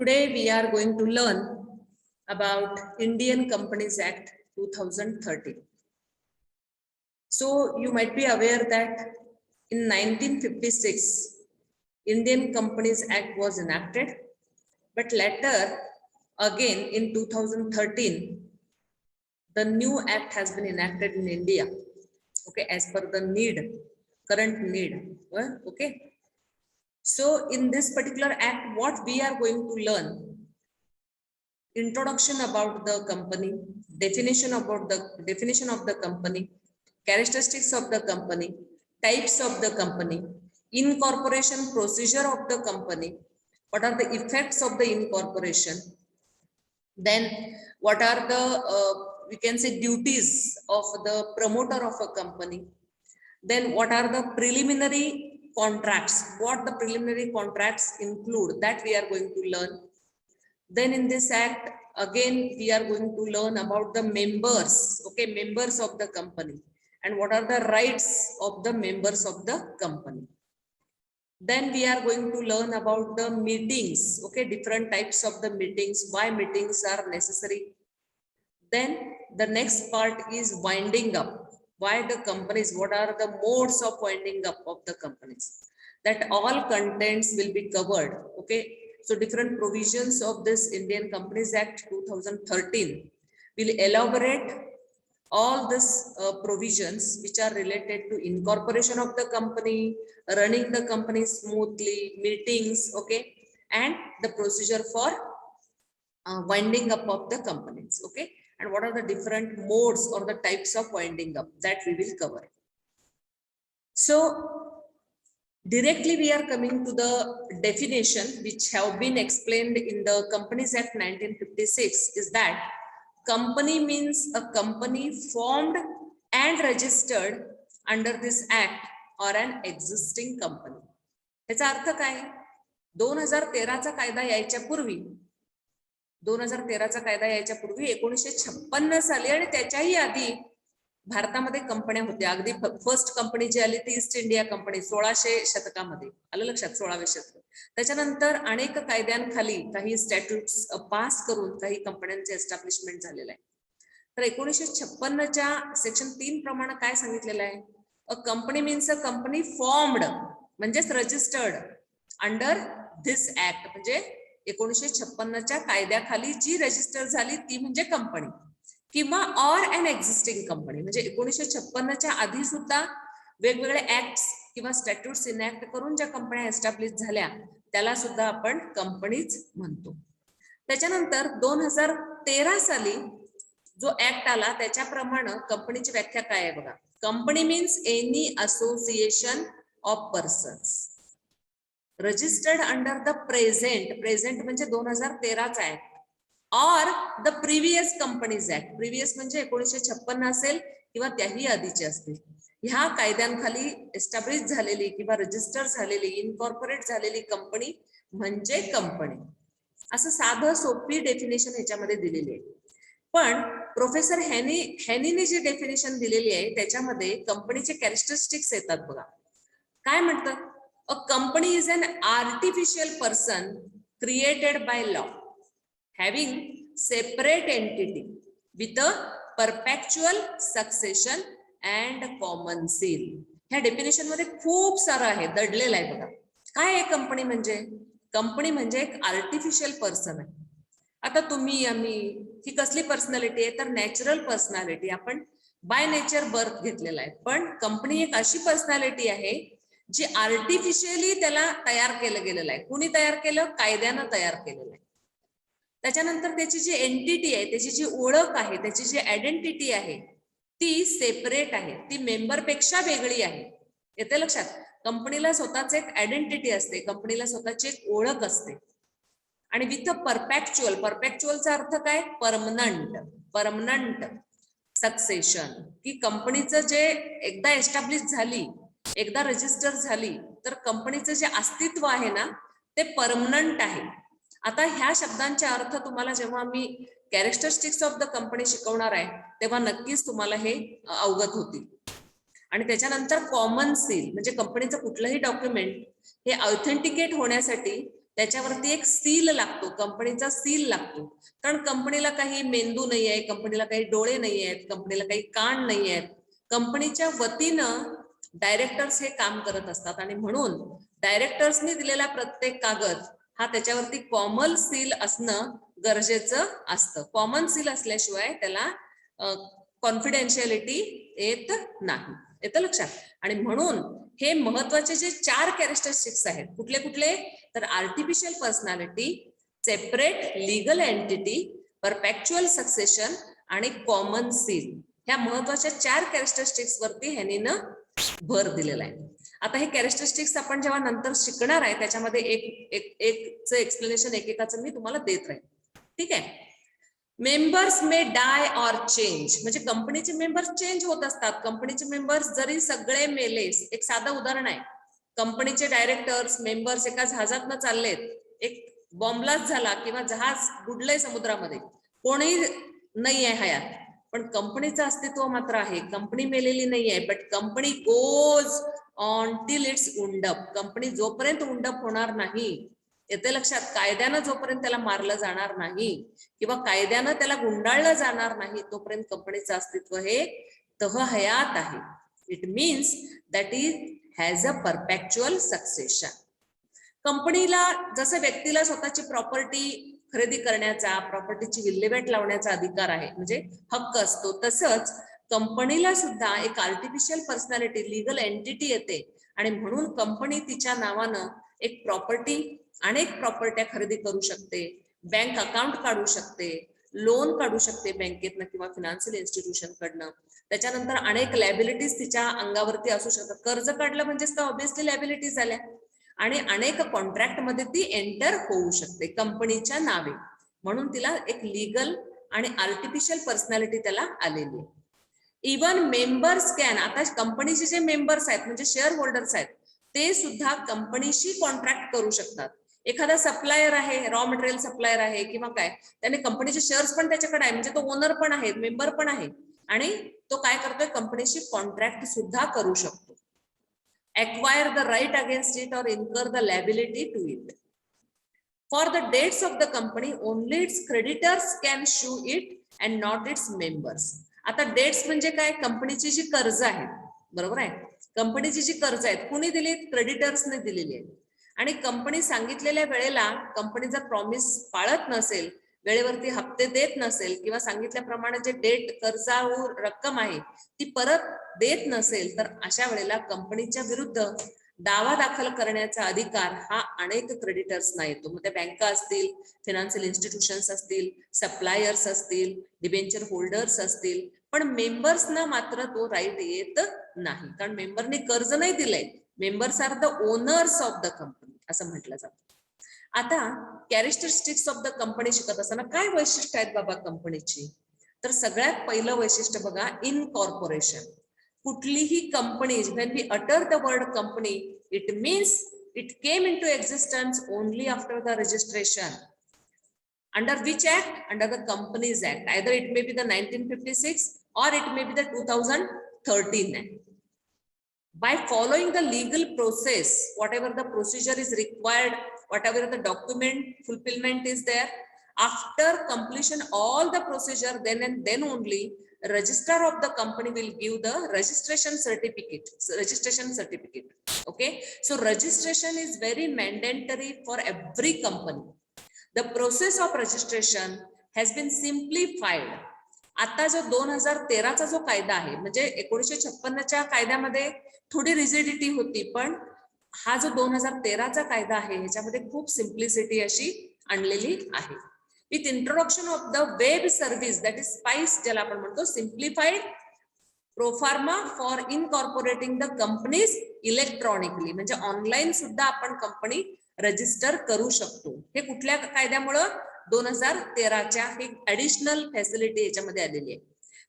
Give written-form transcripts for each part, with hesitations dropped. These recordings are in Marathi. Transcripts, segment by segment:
Today we are going to learn about Indian Companies Act 2013. So you might be aware that in 1956, Indian Companies Act was enacted, but later again in 2013, the new act has been enacted in India, okay, as per the current need, okay. So in this particular act, what we are going to learn: introduction about the company, definition of the company, characteristics of the company, types of the company, incorporation procedure of the company, what are the effects of the incorporation, then what are the we can say duties of the promoter of a company, then what are the preliminary contracts, what the preliminary contracts include, that we are going to learn. Then in this act, again, we are going to learn about the members, okay, members of the company, and what are the rights of the members of the company. Then we are going to learn about the meetings, okay, different types of the meetings, why meetings are necessary. Then the next part is winding up, why the companies, what are the modes of winding up of the companies. That all contents will be covered, okay. So different provisions of this Indian Companies Act 2013 will elaborate all these provisions which are related to incorporation of the company, running the company smoothly, meetings, okay, and the procedure for winding up of the companies, okay, and what are the different modes or the types of winding up, that we will cover. So directly we are coming to the definition which have been explained in the Companies Act 1956, is that company means a company formed and registered under this act or an existing company. याचा अर्थ काय? 2013 चा कायदा यायच्या पूर्वी 1956 साली आणि त्याच्याही आधी भारतामध्ये कंपन्या होत्या. अगदी फर्स्ट कंपनी जी आली ती ईस्ट इंडिया कंपनी 1600 शतकामध्ये, आलं लक्षात, 16व्या शतकात. त्याच्यानंतर अनेक कायद्यांखाली काही स्टॅट्यूट्स पास करून काही कंपन्यांचे एस्टॅब्लिशमेंट झालेलं आहे. तर 1956 च्या सेक्शन 3 प्रमाणे काय सांगितलेलं आहे? A company means a company formed म्हणजेच रजिस्टर्ड अंडर धिस ऍक्ट, म्हणजे 1956 च्या कायद्याखाली जी रजिस्टर झाली ती म्हणजे कंपनी, किंवा ऑर अन एक्झिस्टिंग कंपनी, म्हणजे 1956 च्या आधी सुद्धा वेगवेगळे ऍक्ट्स किंवा स्टॅट्यूट्स इनॅक्ट करून ज्या कंपन्या एस्टॅब्लिश झाल्या त्याला सुद्धा आपण कंपनीज म्हणतो. त्याच्यानंतर 2013 साली जो ऍक्ट आला त्याच्याप्रमाणे कंपनीची व्याख्या काय आहे बघा. Company means any association of persons registered under the present म्हणजे 2013 चा ऍक्ट, और the previous companies act, previous म्हणजे 1956 असेल किंवा त्याही आधीचे असतील, ह्या कायद्यांखाली एस्टॅब्लिश झालेली किंवा रजिस्टर झालेली, इनकॉर्पोरेट झालेली कंपनी म्हणजे कंपनी. असं साधं सोपी डेफिनेशन ह्याच्यामध्ये दिलेली आहे. पण प्रोफेसर हॅनीने जी डेफिनेशन दिलेली आहे त्याच्यामध्ये कंपनीचे कॅरेक्टरिस्टिक्स येतात बघा. काय म्हणतात? A company is an artificial person created by law having separate entity with a perpetual succession and common seal. ह्या डेफिनेशन मध्ये खूप सारं आहे, दडलेलं आहे बघा. काय आहे कंपनी म्हणजे? कंपनी म्हणजे एक आर्टिफिशियल पर्सन आहे. आता तुम्ही आम्ही ही कसली पर्सनॅलिटी आहे तर नॅचरल पर्सनॅलिटी, आपण बाय नेचर बर्थ घेतलेला आहे. पण कंपनी एक अशी पर्सनॅलिटी आहे जी आर्टिफिशियली त्याला तयार केलं गेलेलं आहे. कुणी तयार केलं? कायद्यानं तयार केलेलं आहे. त्याच्यानंतर त्याची जी एंटिटी आहे, त्याची जी ओळख आहे, त्याची जी आयडेंटिटी आहे ती सेपरेट आहे, ती मेंबर पेक्षा वेगळी आहे. येते लक्षात? कंपनीला स्वतःच एक आयडेंटिटी असते, कंपनीला स्वतःची एक ओळख असते. आणि विथ परपॅक्च्युअलचा अर्थ काय? परमनंट सक्सेशन, की कंपनीचं जे एकदा एस्टॅब्लिश झाली, एकदा रजिस्टर झाली तर कंपनीचं जे अस्तित्व आहे ना ते परमनंट आहे. आता ह्या शब्दांचे अर्थ तुम्हाला जेव्हा मी कॅरेक्टरिस्टिक्स ऑफ द कंपनी शिकवणार आहे तेव्हा नक्कीच तुम्हाला हे अवगत होतील. आणि त्याच्यानंतर कॉमन सील म्हणजे कंपनीचं कुठलंही डॉक्युमेंट हे ऑथेंटिकेट होण्यासाठी त्याच्यावरती एक सील लागतो, कंपनीचा सील लागतो. कारण कंपनीला काही मेंदू नाही आहे, कंपनीला काही डोळे नाही आहेत, कंपनीला काही कान नाही आहेत. कंपनीच्या वतीनं डायरेक्टर्स हे काम करत असतात आणि म्हणून डायरेक्टर्सनी दिलेला प्रत्येक कागद हा त्याच्यावरती कॉमन सील असणं गरजेचं असतं. कॉमन सील असल्याशिवाय त्याला कॉन्फिडेन्शियलिटी येत नाही. येतं लक्षात? आणि म्हणून हे महत्वाचे जे 4 कॅरेक्टरिस्टिक्स आहेत, कुठले कुठले? तर artificial personality, separate legal entity, परपेच्युअल succession आणि कॉमन सील. ह्या महत्वाच्या 4 कॅरेक्टरिस्टिक्स वरती ह्यांनी भर दिलेला आहे. आता हे कॅरेक्टरिस्टिक्स आपण जेव्हा नंतर शिकणार आहे त्याच्यामध्ये एकच एक्सप्लेनेशन एकेकाचं मी तुम्हाला देत राहील. ठीक आहे. Members may die or change, म्हणजे कंपनीचे मेंबर्स चेंज होत असतात. कंपनीचे मेंबर्स जरी सगळे मेले, एक साधं उदाहरण आहे, कंपनीचे डायरेक्टर्स मेंबर्स एका जहाजातनं चाललेत, एक बॉम्बलास्ट झाला किंवा जहाज बुडलंय समुद्रामध्ये, कोणी नाही आहे हयात, पण कंपनीचं अस्तित्व मात्र आहे. कंपनी मेलेली नाही आहे, but company goes on till it's wound up. Company जोपर्यंत उंडप होणार नाही, येते लक्षात, कायद्यानं जोपर्यंत त्याला मारलं जाणार नाही किंवा कायद्यानं त्याला गुंडाळलं जाणार नाही, तोपर्यंत कंपनीचं अस्तित्व हे तहहयात आहे. It means that it has a परपेच्युअल succession. कंपनीला जसं व्यक्तीला स्वतःची प्रॉपर्टी खरेदी करण्याचा, प्रॉपर्टीची विल्हेवाट लावण्याचा अधिकार आहे, म्हणजे हक्क असतो, तसंच कंपनीला सुद्धा एक आर्टिफिशियल पर्सनॅलिटी, लीगल एंटिटी येते आणि म्हणून कंपनी तिच्या नावानं एक प्रॉपर्टी, अनेक प्रॉपर्ट्या खरेदी करू शकते, बँक अकाउंट काढू शकते, लोन काढू शकते बँकेतनं किंवा फिनान्शियल इन्स्टिट्यूशन कडनं. त्याच्यानंतर अनेक लॅबिलिटीज तिच्या अंगावरती असू शकतात. कर्ज काढलं म्हणजेच तर ऑब्व्हियसली लॅबिलिटीज झाल्या आणि अनेक कॉन्ट्रॅक्ट मध्ये ती एंटर होऊ शकते कंपनीच्या नावे. म्हणून तिला एक लीगल आणि आर्टिफिशियल पर्सनॅलिटी त्याला आलेली आहे. इवन मेंबर्स कॅन, आता कंपनीचे जे मेंबर्स आहेत म्हणजे शेअर होल्डर्स आहेत, ते सुद्धा कंपनीशी कॉन्ट्रॅक्ट करू शकतात. एखादा सप्लायर आहे, रॉ मटेरियल सप्लायर आहे किंवा काय, त्याने कंपनीचे शेअर्स पण त्याच्याकडे आहे, म्हणजे तो ओनर पण आहे, मेंबर पण आहे आणि तो काय करतोय, कंपनीशी कॉन्ट्रॅक्ट सुद्धा करू शकतो. Acquire the right against it or incur the liability to it. For the debts of the company, only its creditors can sue it and not its members. आता डेट्स म्हणजे काय, कंपनीची जी कर्ज आहेत, बरोबर आहे, कंपनीची जी कर्ज आहेत कुणी दिली, क्रेडिटर्सने दिलेली आहेत. आणि कंपनी सांगितलेल्या वेळेला कंपनी जर प्रॉमिस पाळत नसेल, वेळेवरती हप्ते देत नसेल किंवा सांगितल्याप्रमाणे जे डेट कर्जावर रक्कम आहे ती परत देत नसेल, तर अशा वेळेला कंपनीच्या विरुद्ध दावा दाखल करण्याचा अधिकार हा अनेक क्रेडिटर्सना येतो. मग त्या बँका असतील, फिनान्शियल इन्स्टिट्यूशन्स असतील, सप्लायर्स असतील, डिबेंचर होल्डर्स असतील, पण मेंबर्सना मात्र तो राईट येत नाही, कारण मेंबरने कर्ज नाही दिलंय. Members are the owners of the company असं म्हटलं जातं. आता कॅरेक्टरिस्टिक्स ऑफ द कंपनी शिकत असताना काय वैशिष्ट्य आहेत बाबा कंपनीची, तर सगळ्यात पहिलं वैशिष्ट्य बघा, इनकॉर्पोरेशन. कुठलीही company, when we utter the word company, it means it came into existence only after the registration. Under which act? Under the Companies Act. Either it may be the 1956 or it may be the 2013 Act. By following the legal process, whatever the procedure is required, whatever the document fulfillment is there, after completion all the procedure, then and then only registrar of the company will give the registration certificate. Okay, so registration is very mandatory for every company. The process of registration has been simplified. आता जो 2013चा जो कायदा आहे, म्हणजे 1956च्या कायद्यामध्ये थोडी रिजिडिटी होती, पण हा जो 2013चा कायदा आहे ह्याच्यामध्ये खूप सिम्प्लिसिटी अशी आणलेली आहे. With introduction of the web service, that is spice, ज्याला आपण म्हणतो simplified proforma for incorporating the companies electronically, म्हणजे ऑनलाईन सुद्धा आपण कंपनी रजिस्टर करू शकतो. हे कुठल्या कायद्यामुळं? 2013च्या हे ऍडिशनल फॅसिलिटी याच्यामध्ये आलेली आहे.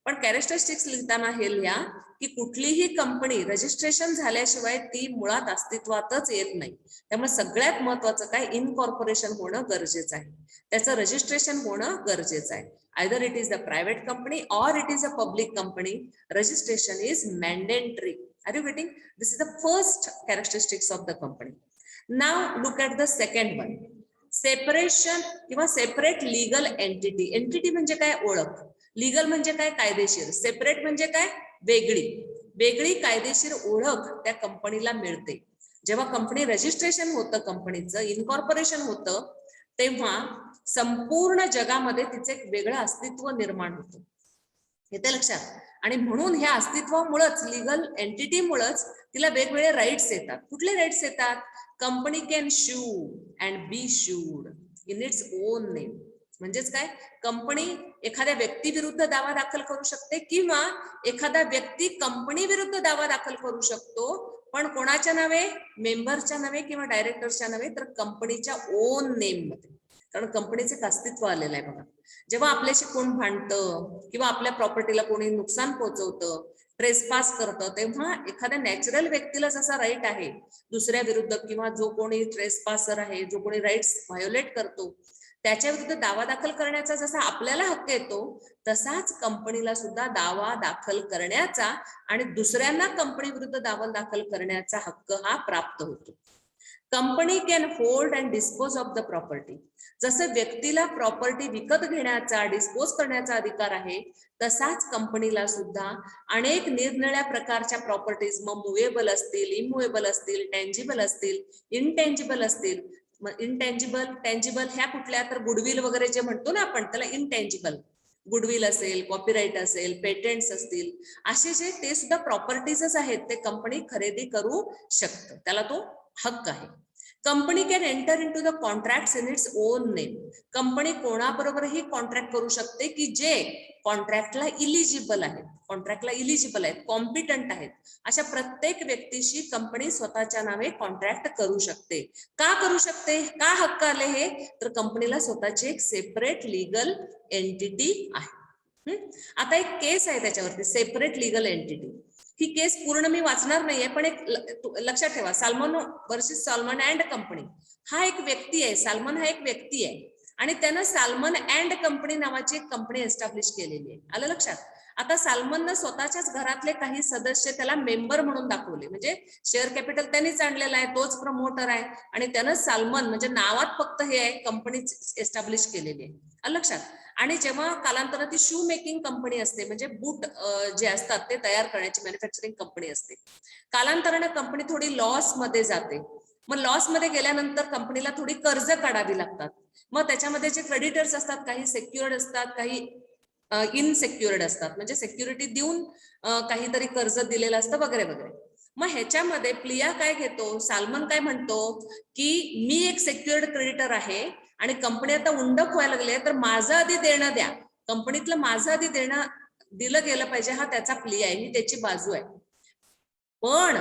पण कॅरेक्टरिस्टिक्स लिहिताना हे लिहा की कुठलीही कंपनी रजिस्ट्रेशन झाल्याशिवाय ती मुळात अस्तित्वातच येत नाही. त्यामुळे सगळ्यात महत्वाचं काय, इनकॉर्पोरेशन होणं गरजेचं आहे, त्याचं रजिस्ट्रेशन होणं गरजेचं आहे. Either it is a private company or it is a public company, registration is mandatory. Are you getting? This is the first characteristics of the company. Now look at the second one. Separation किंवा सेपरेट लीगल एंटिटी. एंटिटी म्हणजे काय? ओळख. लीगल म्हणजे काय? कायदेशीर. सेपरेट म्हणजे काय? वेगळी. वेगळी कायदेशीर ओळख त्या कंपनीला मिळते. जेव्हा कंपनी रजिस्ट्रेशन होतं, कंपनीचं इनकॉर्पोरेशन होतं, तेव्हा संपूर्ण जगामध्ये तिचे एक वेगळं अस्तित्व निर्माण होतं. येते लक्षात? आणि म्हणून ह्या अस्तित्वामुळेच, लीगल एंटिटीमुळेच तिला वेगवेगळे राईट्स येतात. कुठले राईट्स येतात? Company can sue and be sued in its own name. म्हणजेच काय? कंपनी एखाद्या व्यक्तीविरुद्ध दावा दाखल करू शकते किंवा एखादा व्यक्ती कंपनी विरुद्ध दावा दाखल करू शकतो, पण कोणाच्या नावे? मेंबरच्या नावे किंवा डायरेक्टरच्या नावे, तर कंपनीच्या ओन नेम मध्ये. कारण कंपनीचे एक अस्तित्व आलेलं आहे बघा. जेव्हा आपल्याशी कोण भांडतं किंवा आपल्या प्रॉपर्टीला कोणी नुकसान पोहोचवतं, ट्रेसपास करतं, तेव्हा एखाद्या नॅचरल व्यक्तीला जसा राईट आहे दुसऱ्या विरुद्ध, किंवा जो कोणी ट्रेसपासर आहे, जो कोणी राईट्स व्हायोलेट करतो, त्याच्या विरुद्ध दावा दाखल करण्याचा जसा आपल्याला हक्क येतो, तसाच कंपनीला सुद्धा दावा दाखल करण्याचा आणि दुसऱ्यांना कंपनी विरुद्ध दावा दाखल करण्याचा हक्क हा प्राप्त होतो. Company can hold and dispose of the property. जसं व्यक्तीला प्रॉपर्टी विकत घेण्याचा, डिस्पोज करण्याचा अधिकार आहे, तसाच कंपनीला सुद्धा अनेक निरनिराळ्या प्रकारच्या प्रॉपर्टीज, मग मुवेबल असतील, इममुवेबल असतील, टेंजिबल असतील, इनटेंजिबल असतील. इनटेंजिबल, टेंजिबल ह्या कुठल्या? तर गुडविल वगैरे जे म्हणतो ना आपण, त्याला इनटेंजिबल. गुडविल असेल, कॉपीराईट असेल, पेटंट्स असतील, असे जे ते सुद्धा प्रॉपर्टीजच आहेत, ते कंपनी खरेदी करू शकतं, त्याला तो हक्क आहे. Company can enter into the contract in its own name. Company कोणाबरोबरही कॉन्ट्रॅक्ट करू शकते की जे कॉन्ट्रॅक्टला इलिजिबल आहेत, कॉन्ट्रॅक्टला इलिजिबल आहेत, कॉम्पिटंट आहेत. अशा प्रत्येक व्यक्तीशी कंपनी स्वतःच्या नावे कॉन्ट्रॅक्ट करू शकते. का करू शकते? का हक्क आले हे? तर कंपनीला स्वतःची एक सेपरेट लीगल एंटिटी आहे. आता एक केस आहे त्याच्यावरती, सेपरेट लीगल एंटिटी. ही केस पूर्ण मी वाचणार नाहीये, पण एक लक्षात ठेवा, salmon versus salmon and company हा एक व्यक्ती आहे. साल्मन हा एक व्यक्ती आहे आणि त्यानं साल्मन अँड कंपनी नावाची एक कंपनी एस्टॅब्लिश केलेली आहे. आलं लक्षात? आता साल्मननं स्वतःच्याच घरातले काही सदस्य त्याला मेंबर म्हणून दाखवले, म्हणजे शेअर कॅपिटल त्यांनीच आणलेला आहे, तोच प्रमोटर आहे आणि त्यानं साल्मन म्हणजे नावात फक्त हे आहे, कंपनी एस्टॅब्लिश केलेली आहे. आलं लक्षात? आणि जेव्हा कालांतरात ती शू मेकिंग कंपनी असते, म्हणजे बूट जे असतात ते तयार करण्याची मॅन्युफॅक्चरिंग कंपनी असते, कालांतराने कंपनी थोडी लॉस मध्ये जाते. मग लॉस मध्ये गेल्यानंतर कंपनीला थोडी कर्ज काढावी लागतात. मग त्याच्यामध्ये जे क्रेडिटर्स असतात, काही सेक्युअर्ड असतात, काही इनसेक्युअर्ड असतात, म्हणजे सेक्युरिटी देऊन काहीतरी कर्ज दिलेलं असतं वगैरे वगैरे. मग ह्याच्यामध्ये प्लिया काय घेतो, साल्मन काय म्हणतो की मी एक सेक्युअर्ड क्रेडिटर आहे आणि कंपनी आता उंडक व्हायला लागली, तर माझं आधी देणं द्या, कंपनीतलं माझं आधी देणं दिलं गेलं पाहिजे, हा त्याचा प्लिया आहे, ही त्याची बाजू आहे. पण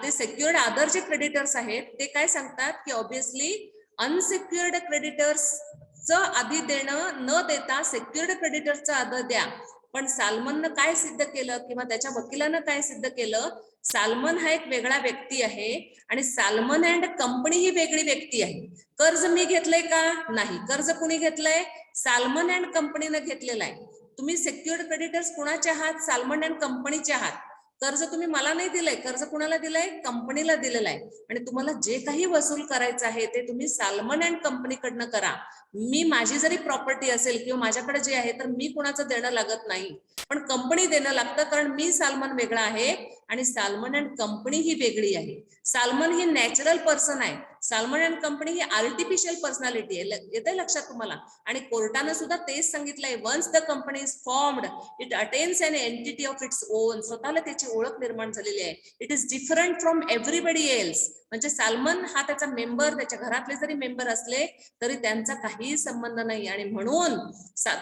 ते सेक्युअर्ड अदर जे क्रेडिटर्स आहेत ते काय सांगतात की ऑब्विसली अनसेक्युअर्ड क्रेडिटर्सचं आधी देणं न देता सेक्युअर्ड क्रेडिटर्सचं आधी द्या. पण साल्मननं काय सिद्ध केलं किंवा त्याच्या वकिलानं काय सिद्ध केलं, साल्मन हा एक वेगळा व्यक्ती आहे आणि साल्मन अँड कंपनी ही वेगळी व्यक्ती आहे. कर्ज मी घेतलंय का? नाही. कर्ज कुणी घेतलंय? साल्मन अँड कंपनीनं घेतलेलं आहे. तुम्ही सेक्युअर्ड क्रेडिटर्स कुणाचे आहात? साल्मन अँड कंपनीचे आहात. कर्ज तुम्ही मला नाही दिलंय, कर्ज कुणाला दिलंय? कंपनीला दिलेलं आहे. आणि तुम्हाला जे काही वसूल करायचं आहे ते तुम्ही साल्मन अँड कंपनीकडनं करा. मी माझी जरी प्रॉपर्टी असेल किंवा माझ्याकडे जे आहे तर मी कुणाचं देणं लागत नाही, पण कंपनी देणं लागतं, कारण मी साल्मन वेगळा आहे आणि साल्मन अँड कंपनी ही वेगळी आहे. साल्मन ही नॅचरल पर्सन आहे, साल्मन अँड कंपनी ही आर्टिफिशियल पर्सनॅलिटी आहे. येते लक्षात तुम्हाला? आणि कोर्टानं सुद्धा तेच सांगितलंय, once the company is formed it attains an entity of its own. स्वतःला त्याची ओळख निर्माण झालेली आहे. It is different from everybody else. म्हणजे साल्मन हा त्याचा मेंबर, त्याच्या घरातले जरी मेंबर असले तरी त्यांचा काहीही संबंध नाही. आणि म्हणून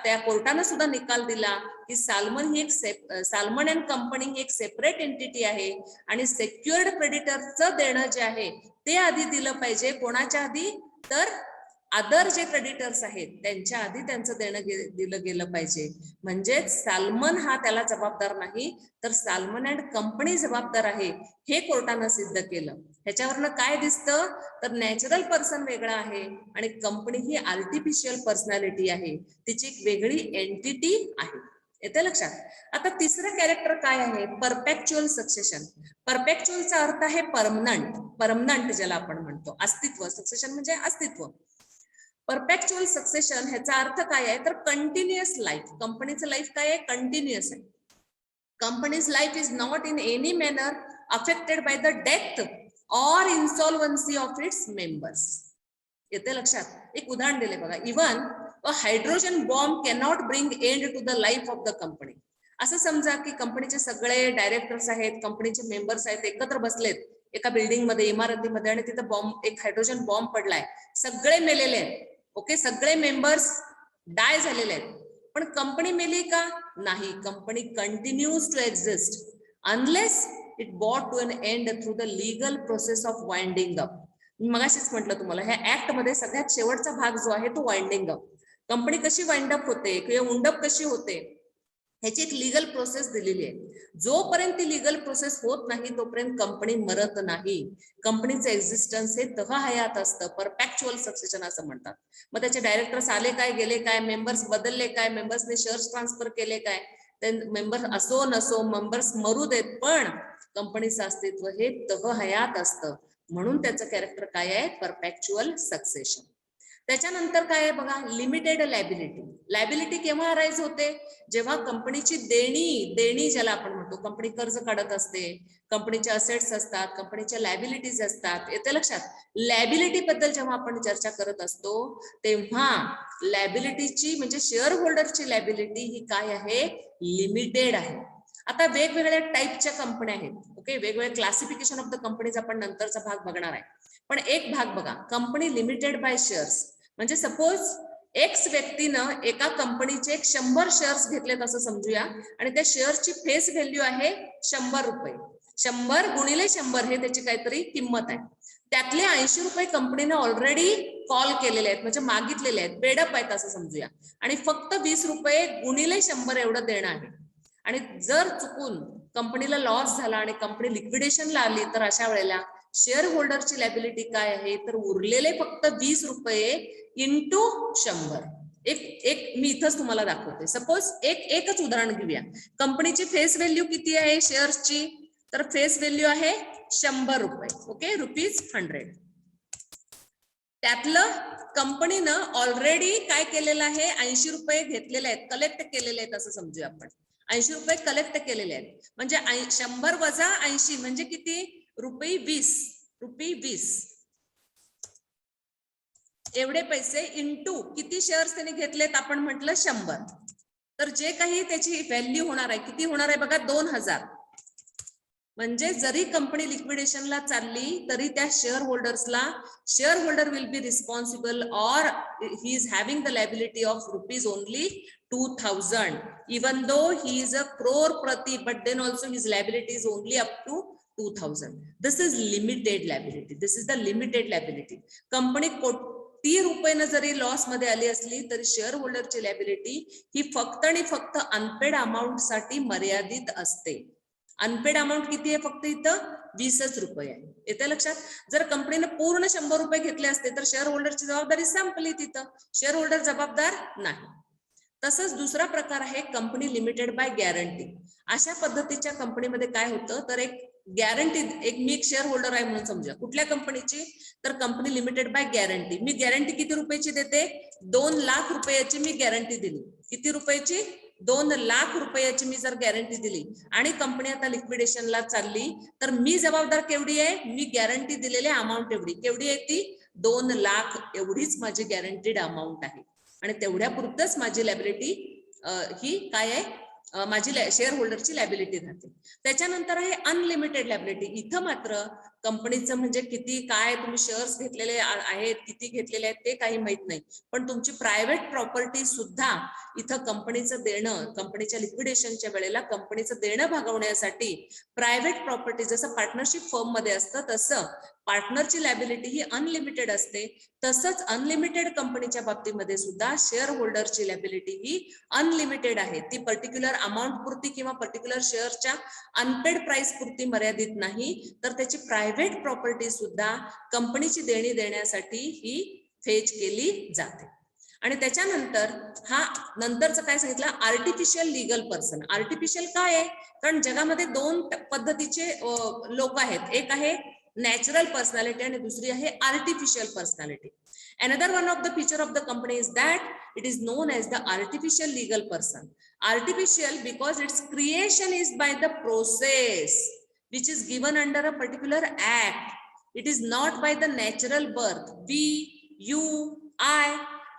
त्या कोर्टानं सुद्धा निकाल दिला की साल्मन ही एक साल्मन अँड कंपनी ही एक सेपरेट एंटिटी आहे आणि सेक्युअर्ड क्रेडिटरचं देणं जे आहे ते आधी दिलं पाहिजे. कोणाच्या आधी? तर अदर जे क्रेडिटर्स आहेत त्यांच्या आधी त्यांचं देणं दिलं गेलं पाहिजे. म्हणजेच साल्मन हा त्याला जबाबदार नाही, तर साल्मन अँड कंपनी जबाबदार आहे, हे कोर्टानं सिद्ध केलं. ह्याच्यावरनं काय दिसतं, तर नॅचरल पर्सन वेगळा आहे आणि कंपनी ही आर्टिफिशियल पर्सनॅलिटी आहे, तिची एक वेगळी एंटिटी आहे. येते लक्षात? आता तिसरं कॅरेक्टर काय आहे? परपेच्युअल सक्सेशन. परपेच्युअलचा अर्थ आहे परमनंट. परमनंट ज्याला आपण म्हणतो, अस्तित्व. सक्सेशन म्हणजे अस्तित्व. परपेच्युअल सक्सेशन ह्याचा अर्थ काय आहे तर कंटिन्युअस लाईफ. कंपनीचं लाईफ काय आहे कंटिन्युअस आहे. Companies life is not in any manner affected by the death और इन्सॉल्वन्सी ऑफ इट्स मेंबर्स. येते लक्षात. एक उदाहरण दिले बघा. Even a hydrogen bomb cannot bring end to the life of the company. असं समजा की कंपनीचे सगळे डायरेक्टर्स आहेत, कंपनीचे मेंबर्स आहेत, एकत्र बसलेत एका बिल्डिंग मध्ये, इमारतीमध्ये, आणि तिथं बॉम्ब, एक हायड्रोजन बॉम्ब पडलाय, सगळे मेलेले आहेत. ओके, सगळे मेंबर्स डाय झालेले आहेत, पण कंपनी मेली का नाही. Company continues to exist unless it brought to an end through the legal process of winding up. मी मगाशीच म्हटलं तुम्हाला, ह्या ऍक्ट मध्ये सगळ्यात शेवटचा भाग जो आहे तो वाइंडिंग अप. कंपनी कशी वाइंड अप होते किंवा उंडअप कशी होते ह्याची एक लीगल प्रोसेस दिलेली आहे. जोपर्यंत ती लीगल प्रोसेस होत नाही तोपर्यंत कंपनी मरत नाही. कंपनीचं एक्झिस्टन्स हे तहहयात असतं, परपेच्युअल सक्सेशन असं म्हणतात. मग त्याचे डायरेक्टर्स आले काय, गेले काय, मेंबर्स बदलले काय, मेंबर्सने शेअर्स ट्रान्सफर केले काय, ते मेंबर असो नसो, मेंबर्स मरू देत, पण कंपनीचं अस्तित्व हे तहहयात असतं. म्हणून त्याचं कॅरेक्टर काय आहे परपेच्युअल सक्सेशन. त्याच्यानंतर काय आहे बघा लिमिटेड लायबिलिटी. लायबिलिटी केव्हा अराईज होते जेव्हा कंपनीची देणी ज्याला आपण म्हणतो, कंपनी कर्ज काढत असते, कंपनीचे असेट्स असतात, कंपनीच्या लायबिलिटीज असतात. येते लक्षात. लायबिलिटी बद्दल जेव्हा आपण चर्चा करत असतो तेव्हा लायबिलिटीची म्हणजे शेअर होल्डरची लायबिलिटी ही काय आहे लिमिटेड आहे. आता वेगवेगळ्या टाईपच्या कंपन्या आहेत. ओके, वेगवेगळे क्लासिफिकेशन ऑफ द कंपनीज आपण नंतरचा भाग बघणार आहे. पण एक भाग बघा, कंपनी लिमिटेड बाय शेअर्स. म्हणजे सपोज एक्स व्यक्तीनं एका कंपनीचे 100 शेअर्स घेतलेत असं समजूया, आणि त्या शेअर्सची फेस व्हॅल्यू आहे 100 रुपये. 100 गुणिले 100 हे त्याची काहीतरी किंमत आहे. त्यातले 80 रुपये कंपनीने ऑलरेडी कॉल केलेले आहेत, म्हणजे मागितलेले आहेत, पेडअप आहेत असं समजूया, आणि फक्त 20 रुपये गुणिले 100 एवढं देणं आहे. आणि जर चुकून कंपनीला लॉस झाला आणि कंपनी लिक्विडेशनला आली तर अशा वेळेला शेअर होल्डरची लायबिलिटी काय आहे तर उरलेले फक्त 20 रुपये इंटू 100. एक मी इथंच तुम्हाला दाखवते. सपोज एकच उदाहरण घेऊया. कंपनीची फेस व्हॅल्यू किती आहे शेअर्सची तर फेस व्हॅल्यू आहे 100 रुपये. ओके, ₹100. त्यातलं कंपनीनं ऑलरेडी काय केलेलं आहे 80 रुपये घेतलेले आहेत, कलेक्ट केलेले आहेत असं समजूया आपण. 80 रुपये कलेक्ट केलेले आहेत, म्हणजे 100 वजा 80 म्हणजे किती ₹20. एवढे पैसे इंटू किती शेअर्स त्यांनी घेतलेत आपण म्हटलं 100. तर जे काही त्याची व्हॅल्यू होणार आहे किती होणार आहे बघा 2000. म्हणजे जरी कंपनी लिक्विडेशनला चालली तरी त्या शेअर होल्डर्सला share holder will be responsible और he is having the liability of rupees only 2000 even though he is a crore but then also his liability is only up to 2000. This is limited liability. This is the limited liability. Company कोटी रुपये जरी लॉस मध्ये आली असली तरी शेअर होल्डरची लायबिलिटी ही फक्त आणि फक्त अनपेड अमाऊंट साठी मर्यादित असते. अनपेड अमाऊंट किती आहे फक्त इथं 20 रुपये आहे. येते लक्षात. जर कंपनीने पूर्ण 100 रुपये घेतले असते तर शेअर होल्डरची जबाबदारी संपली, तिथं शेअर होल्डर जबाबदार नाही. तसंच दुसरा प्रकार आहे कंपनी लिमिटेड बाय गॅरंटी. अशा पद्धतीच्या कंपनीमध्ये काय होतं तर एक गॅरंटी, मी एक शेअर होल्डर आहे म्हणून समजा कुठल्या कंपनीची तर company limited by guarantee. Me guarantee किती रुपयाची देते 2 लाख रुपयाची मी गॅरंटी दिली. किती रुपयाची 2 लाख रुपयाची मी जर गॅरंटी दिली आणि कंपनी आता लिक्विडेशनला चालली तर मी जबाबदार केवढी आहे, मी गॅरंटी दिलेल्या अमाऊंट एवढी केवढी आहे ती 2 लाख एवढीच माझी गॅरंटीड अमाऊंट आहे. आणि तेवढ्या पुरतच माझी लायबिलिटी ही काय आहे माझी शेअर होल्डरची लायबिलिटी राहते. त्याच्यानंतर आहे अनलिमिटेड लायबिलिटी. इथं मात्र कंपनीचं म्हणजे किती काय तुम्ही शेअर्स घेतलेले आहेत किती घेतलेले आहेत ते काही माहित नाही, पण तुमची प्रायव्हेट प्रॉपर्टी सुद्धा इथं कंपनीचं देणं, कंपनीच्या लिक्विडेशनच्या वेळेला कंपनीचं देणं भागवण्यासाठी प्रायव्हेट प्रॉपर्टी जसं पार्टनरशिप फर्म मध्ये असतं तसं पार्टनरची लायबिलिटी ही अनलिमिटेड असते. तसंच अनलिमिटेड कंपनीच्या बाबतीमध्ये सुद्धा शेअर होल्डरची लायबिलिटी ही अनलिमिटेड आहे. ती पर्टिक्युलर अमाऊंट पुरती किंवा पर्टिक्युलर शेअरच्या अनपेड प्राइस पुरती मर्यादित नाही, तर त्याची प्रायव्हेट प्रॉपर्टी सुद्धा कंपनीची देणी देण्यासाठी ही फेच केली जाते. आणि त्याच्यानंतर हा नंतरचं काय सांगितलं आर्टिफिशियल लीगल पर्सन. आर्टिफिशियल काय आहे कारण जगामध्ये 2 पद्धतीचे लोक आहेत. एक आहे नॅचरल पर्सनॅलिटी आणि दुसरी आहे artificial personality. Another one of the feature of the company is that it is known as the artificial legal person. Artificial because its creation is by the process which is given under a particular act. It is not by the natural birth. We, you, I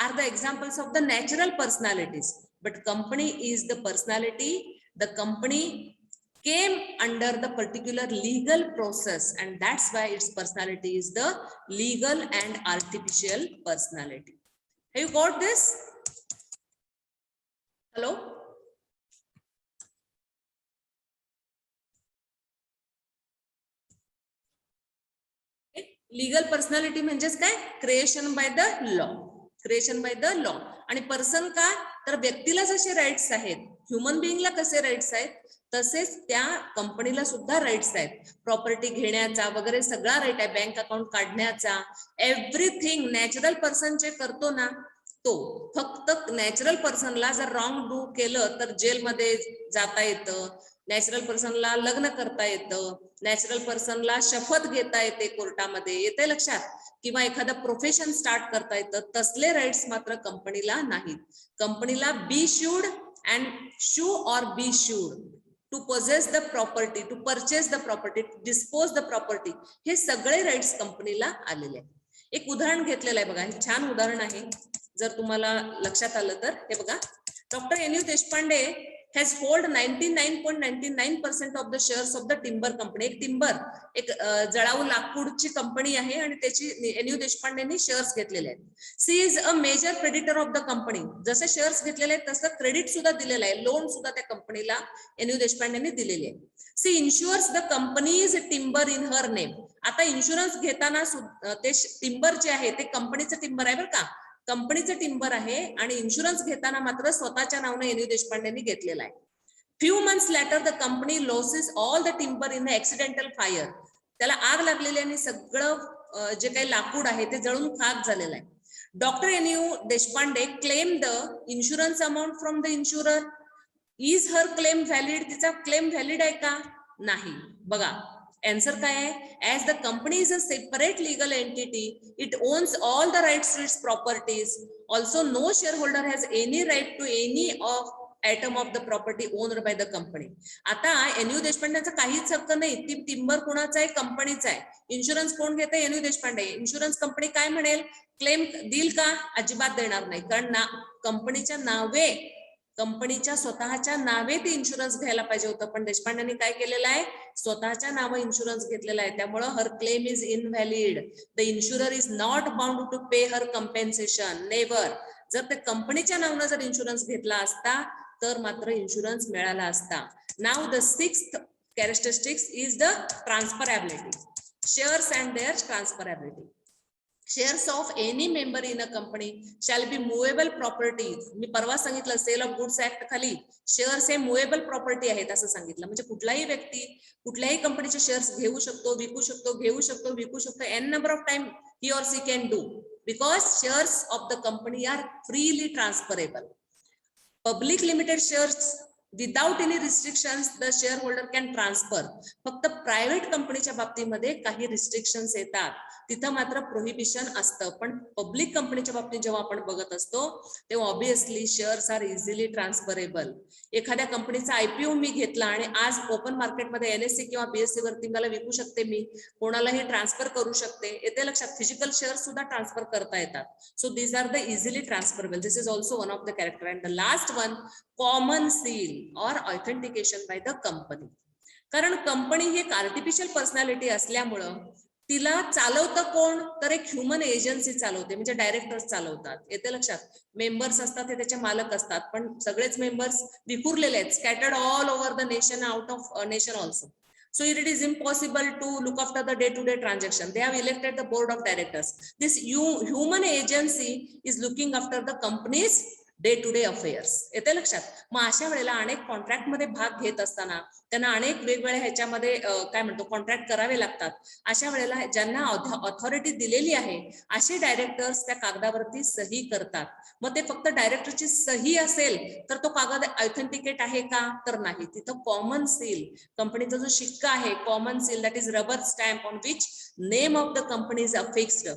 are the examples of the natural personalities, but company is the personality. The company came under the particular legal process, and that's why its personality is the legal and artificial personality. Have you got this? Hello? Legal personality म्हणजेच काय? Creation by the law. Creation by the law. आणि पर्सन का? तर व्यक्तीला जसे राईट्स आहेत, ह्युमन बिईंगला कसे राईट्स आहेत, तसेच त्या कंपनीला सुद्धा राईट्स आहेत. प्रॉपर्टी घेण्याचा वगैरे सगळा राईट आहे, बँक अकाउंट काढण्याचा, एव्हरीथिंग नॅचरल पर्सन जे करतो ना तो. फक्त नॅचरल पर्सनला जर रॉंग डू केलं तर जेलमध्ये जाता येतं, नॅचरल पर्सनला लग्न करता येतं, नॅचरल पर्सनला शपथ घेता येते कोर्टामध्ये, येते लक्षात, किंवा एखादं प्रोफेशन स्टार्ट करता येतं. तसले राईट्स मात्र कंपनीला नाहीत. कंपनीला be sued and sue or be sued to possess the property, to purchase the property, to dispose the property, हे सगळे राईट्स कंपनीला आलेले आहेत. एक उदाहरण घेतलेलं आहे बघा, हे छान उदाहरण आहे जर तुम्हाला लक्षात आलं तर. हे बघा, doctor N U. Deshpande has hold 99.99% of the shares of the timber company. एक टिंबर, एक जळाऊ लाकूडची कंपनी आहे आणि त्याची एन.यू. देशपांडेंनी शेअर्स घेतलेले आहेत. She is a major creditor of the company. जसे शेअर्स घेतलेले आहेत तसं क्रेडिट सुद्धा दिलेलं आहे, लोन सुद्धा त्या कंपनीला एन.यू. देशपांडेंनी दिलेली आहे. She insures the company's timber in her name. आता इन्शुरन्स घेताना ते टिंबर जे आहे ते कंपनीचं टिंबर आहे बरं का, कंपनीचं टिंबर आहे, आणि इन्शुरन्स घेताना मात्र स्वतःच्या नावाने एन.यू. देशपांडेंनी घेतलेला आहे. Few months later the company losses all the timber in the accidental fire. त्याला आग लागलेली आणि सगळं जे काही लाकूड आहे ते जळून खाक झालेलं आहे. Doctor N U. Deshpande claim the insurance amount from the insurer. Is her claim valid. तिचा क्लेम व्हॅलिड आहे का? नाही. बघा आन्सर काय आहे? As the company is a separate legal entity, it owns all the rights to its properties. Also no share holder has any right to any of item of the property owned by the company. आता एन.यू. देशपांडेचा काहीच हक्क नाही. ती टिंबर कोणाचा आहे? कंपनीचा आहे. इन्शुरन्स कोण घेते? एन.यू. देशपांडे. इन्शुरन्स कंपनी काय म्हणेल? क्लेम देईल का? अजिबात देणार नाही, कारण कंपनीच्या नावे, कंपनीच्या स्वतःच्या नावे ते इन्शुरन्स घ्यायला पाहिजे होतं, पण देशपांडेंनी काय केलेलं आहे? स्वतःच्या नावे इन्शुरन्स घेतलेला आहे. त्यामुळे her claim is invalid. The insurer is not bound to pay her compensation. Never. जर ते कंपनीच्या नावानं जर इन्शुरन्स घेतला असता तर मात्र इन्शुरन्स मिळाला असता. Now the sixth characteristics is the transferability. Shares and their transferability. Shares of any member in a company shall be movable property. मी परवा सांगितलं सेल ऑफ गुड्स ऍक्ट खाली शेअर्स हे मुवेबल प्रॉपर्टी आहेत असं सांगितलं. म्हणजे कुठलाही व्यक्ती कुठल्याही कंपनीचे शेअर्स घेऊ शकतो, विकू शकतो, घेऊ शकतो, विकू शकतो. An number of time he or she can do, because shares of the company are freely transferable. Public limited shares without any restrictions the shareholder can transfer. फक्त प्रायव्हेट कंपनीच्या बाबतीमध्ये काही रिस्ट्रिक्शन्स येतात, तिथं मात्र प्रोहिबिशन असतं. पण पब्लिक कंपनीच्या बाबतीत जेव्हा आपण बघत असतो तेव्हा obviously shares are easily transferable. एखाद्या कंपनीचा आयपीओ मी घेतला आणि आज ओपन मार्केटमध्ये एनएससी किंवा बीएससी वरती मला विकू शकते, मी कोणालाही ट्रान्सफर करू शकते. येते लक्षात? फिजिकल शेअर सुद्धा ट्रान्सफर करता येतात. So these are the easily transferable. This is also one of the character. And the last one, common seal or authentication by the company. कारण कंपनी ही एक आर्टिफिशियल पर्सनॅलिटी असल्यामुळं तिला चालवतं कोण? तर एक ह्युमन एजन्सी चालवते, म्हणजे डायरेक्टर्स चालवतात. येते लक्षात? मेंबर्स असतात हे त्याचे मालक असतात, पण सगळेच मेंबर्स विखुरलेले आहेत, scattered all over the nation, out of nation also. So it is impossible to look after the day-to-day transaction. They have elected the board of directors. This human agency is looking after the company's day to day affairs. येते लक्षात? मग अशा वेळेला अनेक कॉन्ट्रॅक्ट मध्ये भाग घेत असताना त्यांना अनेक वेगवेगळ्या ह्याच्यामध्ये काय म्हणतो कॉन्ट्रॅक्ट करावे लागतात. अशा वेळेला ज्यांना ऑथॉरिटी दिलेली आहे असे डायरेक्टर्स त्या कागदावरती सही करतात. मग ते फक्त डायरेक्टरची सही असेल तर तो कागद ऑथेंटिकेट आहे का? तर नाही. तिथं कॉमन सील, कंपनीचा जो शिक्का आहे, common seal, that is rubber stamp on which name of the company is affixed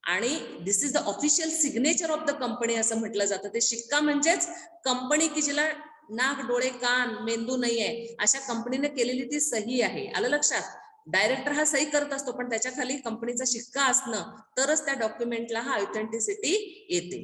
आणि this is the official signature of the company असं म्हटलं जातं. ते शिक्का म्हणजेच कंपनी की जिला नाक, डोळे, कान, मेंदू नाहीये अशा कंपनीने केलेली ती सही आहे. आलं लक्षात? डायरेक्टर हा सही करत असतो पण त्याच्या खाली कंपनीचा शिक्का असणं तरच त्या डॉक्युमेंटला हा ऑथेंटिसिटी येते.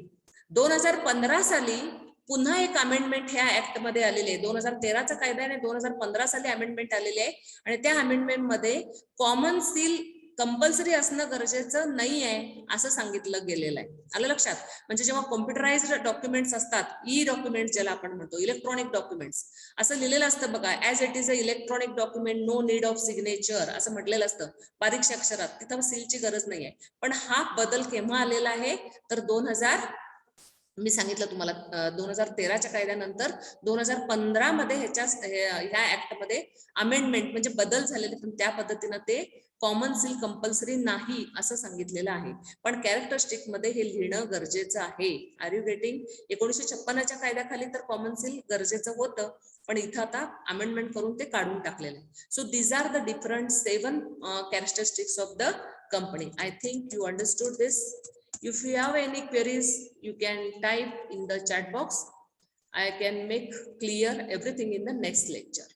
2015 साली पुन्हा एक अमेंडमेंट ह्या ऍक्ट मध्ये आलेले आहे. 2013चा कायदा आहे आणि 2015 साली अमेंडमेंट आलेले आहे आणि त्या अमेंडमेंट मध्ये कॉमन सील कंपल्सरी असणं गरजेचं नाही आहे असं सांगितलं गेलेलं आहे. आलं लक्षात? म्हणजे जेव्हा कॉम्प्युटराइज्ड डॉक्युमेंट्स असतात, ई डॉक्युमेंट्स ज्याला आपण म्हणतो, इलेक्ट्रॉनिक डॉक्युमेंट्स, असं लिहिलेलं असतं बघा, as it is a electronic document, no need of signature असं म्हटलेलं असतं बारीकशा अक्षरात. तिथं सीलची गरज नाही आहे. पण हा बदल केव्हा आलेला आहे तर मी सांगितलं तुम्हाला 2013च्या कायद्यानंतर 2015 मध्ये ह्या ऍक्ट मध्ये अमेंडमेंट म्हणजे बदल झालेले, पण त्या पद्धतीनं ते कॉमन सील कंपल्सरी नाही असं सांगितलेलं आहे. पण कॅरेक्टरिस्टिक मध्ये हे लिहिणं गरजेचं आहे. R you getting? 1956च्या कायद्याखाली तर कॉमन सील गरजेचं होतं पण इथं आता अमेंडमेंट करून ते काढून टाकलेलं आहे. So these are the different 7 characteristics of the company. I think you understood this. If you have any queries, you can type in the chat box. I can make clear everything in the next lecture.